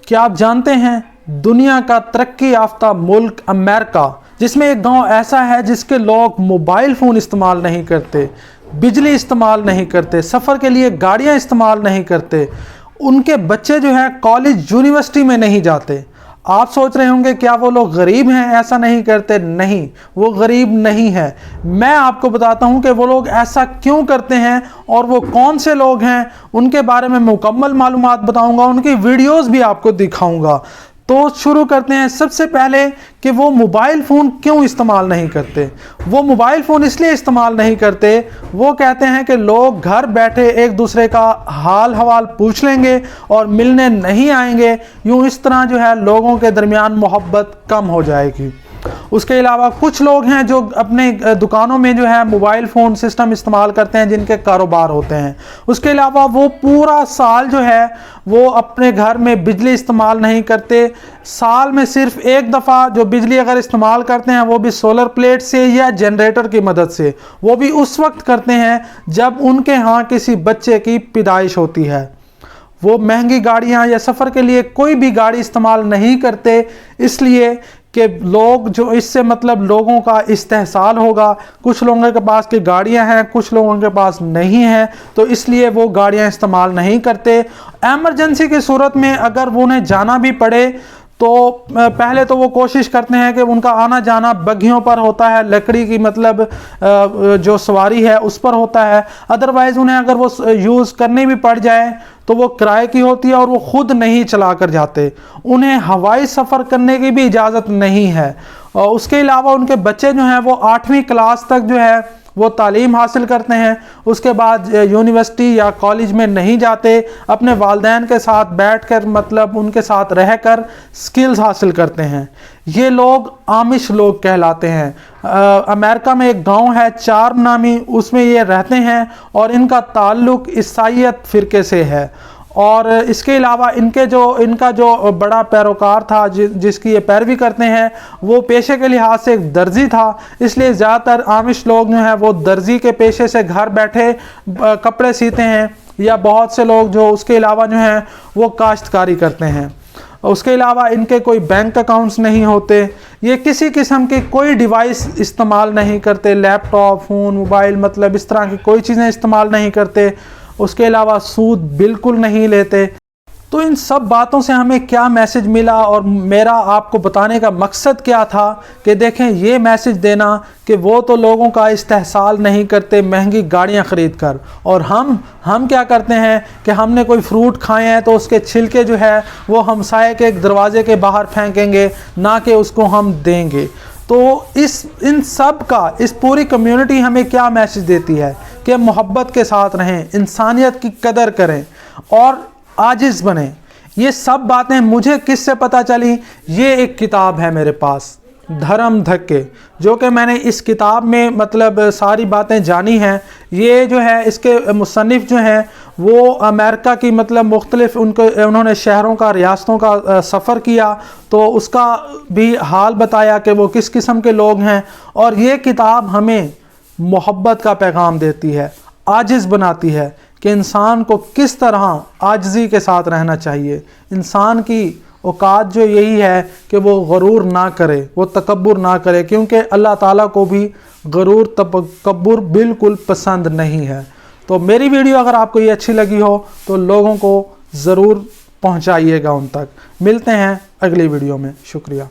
کیا آپ جانتے ہیں دنیا کا ترقی یافتہ ملک امریکہ، جس میں ایک گاؤں ایسا ہے جس کے لوگ موبائل فون استعمال نہیں کرتے، بجلی استعمال نہیں کرتے، سفر کے لیے گاڑیاں استعمال نہیں کرتے، ان کے بچے جو ہیں کالج یونیورسٹی میں نہیں جاتے۔ آپ سوچ رہے ہوں گے کیا وہ لوگ غریب ہیں ایسا نہیں کرتے؟ نہیں، وہ غریب نہیں ہے۔ میں آپ کو بتاتا ہوں کہ وہ لوگ ایسا کیوں کرتے ہیں اور وہ کون سے لوگ ہیں، ان کے بارے میں مکمل معلومات بتاؤں گا، ان کی ویڈیوز بھی آپ کو دکھاؤں گا۔ تو شروع کرتے ہیں سب سے پہلے کہ وہ موبائل فون کیوں استعمال نہیں کرتے۔ وہ موبائل فون اس لیے استعمال نہیں کرتے، وہ کہتے ہیں کہ لوگ گھر بیٹھے ایک دوسرے کا حال حوال پوچھ لیں گے اور ملنے نہیں آئیں گے، یوں اس طرح جو ہے لوگوں کے درمیان محبت کم ہو جائے گی۔ اس کے علاوہ کچھ لوگ ہیں جو اپنے دکانوں میں جو ہے موبائل فون سسٹم استعمال کرتے ہیں، جن کے کاروبار ہوتے ہیں۔ اس کے علاوہ وہ پورا سال جو ہے وہ اپنے گھر میں بجلی استعمال نہیں کرتے۔ سال میں صرف ایک دفعہ جو بجلی اگر استعمال کرتے ہیں وہ بھی سولر پلیٹ سے یا جنریٹر کی مدد سے، وہ بھی اس وقت کرتے ہیں جب ان کے ہاں کسی بچے کی پیدائش ہوتی ہے۔ وہ مہنگی گاڑیاں یا سفر کے لیے کوئی بھی گاڑی استعمال نہیں کرتے، اس لیے کہ لوگ جو اس سے مطلب لوگوں کا استحصال ہوگا۔ کچھ لوگوں کے پاس کی گاڑیاں ہیں، کچھ لوگوں کے پاس نہیں ہیں، تو اس لیے وہ گاڑیاں استعمال نہیں کرتے۔ ایمرجنسی کی صورت میں اگر انہیں جانا بھی پڑے تو پہلے تو وہ کوشش کرتے ہیں کہ ان کا آنا جانا بگھیوں پر ہوتا ہے، لکڑی کی مطلب جو سواری ہے اس پر ہوتا ہے۔ ادروائز انہیں اگر وہ یوز کرنے بھی پڑ جائے تو وہ کرائے کی ہوتی ہے اور وہ خود نہیں چلا کر جاتے۔ انہیں ہوائی سفر کرنے کی بھی اجازت نہیں ہے۔ اور اس کے علاوہ ان کے بچے جو ہیں وہ 8ویں کلاس تک جو ہے وہ تعلیم حاصل کرتے ہیں، اس کے بعد یونیورسٹی یا کالج میں نہیں جاتے، اپنے والدین کے ساتھ بیٹھ کر مطلب ان کے ساتھ رہ کر سکلز حاصل کرتے ہیں۔ یہ لوگ آمش لوگ کہلاتے ہیں۔ امریکہ میں ایک گاؤں ہے چارم نامی، اس میں یہ رہتے ہیں اور ان کا تعلق عیسائیت فرقے سے ہے۔ اور اس کے علاوہ ان کا جو بڑا پیروکار تھا جس کی یہ پیروی کرتے ہیں، وہ پیشے کے لحاظ سے ایک درزی تھا، اس لیے زیادہ تر آمش لوگ جو ہیں وہ درزی کے پیشے سے گھر بیٹھے کپڑے سیتے ہیں، یا بہت سے لوگ جو اس کے علاوہ جو ہیں وہ کاشتکاری کرتے ہیں۔ اس کے علاوہ ان کے کوئی بینک اکاؤنٹس نہیں ہوتے، یہ کسی قسم کی کوئی ڈیوائس استعمال نہیں کرتے، لیپ ٹاپ، فون، موبائل مطلب اس طرح کی کوئی چیزیں استعمال نہیں کرتے۔ اس کے علاوہ سود بالکل نہیں لیتے۔ تو ان سب باتوں سے ہمیں کیا میسج ملا، اور میرا آپ کو بتانے کا مقصد کیا تھا کہ دیکھیں یہ میسج دینا کہ وہ تو لوگوں کا استحصال نہیں کرتے مہنگی گاڑیاں خرید کر، اور ہم کیا کرتے ہیں کہ ہم نے کوئی فروٹ کھائے ہیں تو اس کے چھلکے جو ہے وہ ہمسائے کے دروازے کے باہر پھینکیں گے، نہ کہ اس کو ہم دیں گے۔ تو ان سب کا اس پوری کمیونٹی ہمیں کیا میسج دیتی ہے کہ محبت کے ساتھ رہیں، انسانیت کی قدر کریں اور عاجز بنیں۔ یہ سب باتیں مجھے کس سے پتہ چلی؟ یہ ایک کتاب ہے میرے پاس، دھرم دھکے، جو کہ میں نے اس کتاب میں مطلب ساری باتیں جانی ہیں۔ یہ جو ہے اس کے مصنف جو ہیں وہ امریکہ کی مطلب مختلف انہوں نے شہروں کا، ریاستوں کا سفر کیا، تو اس کا بھی حال بتایا کہ وہ کس قسم کے لوگ ہیں۔ اور یہ کتاب ہمیں محبت کا پیغام دیتی ہے، عاجز بناتی ہے کہ انسان کو کس طرح عاجزی کے ساتھ رہنا چاہیے۔ انسان کی اوقات جو یہی ہے کہ وہ غرور نہ کرے، وہ تکبر نہ کرے، کیونکہ اللہ تعالیٰ کو بھی غرور تکبر بالکل پسند نہیں ہے۔ تو میری ویڈیو اگر آپ کو یہ اچھی لگی ہو تو لوگوں کو ضرور پہنچائیے گا ان تک۔ ملتے ہیں اگلی ویڈیو میں، شکریہ۔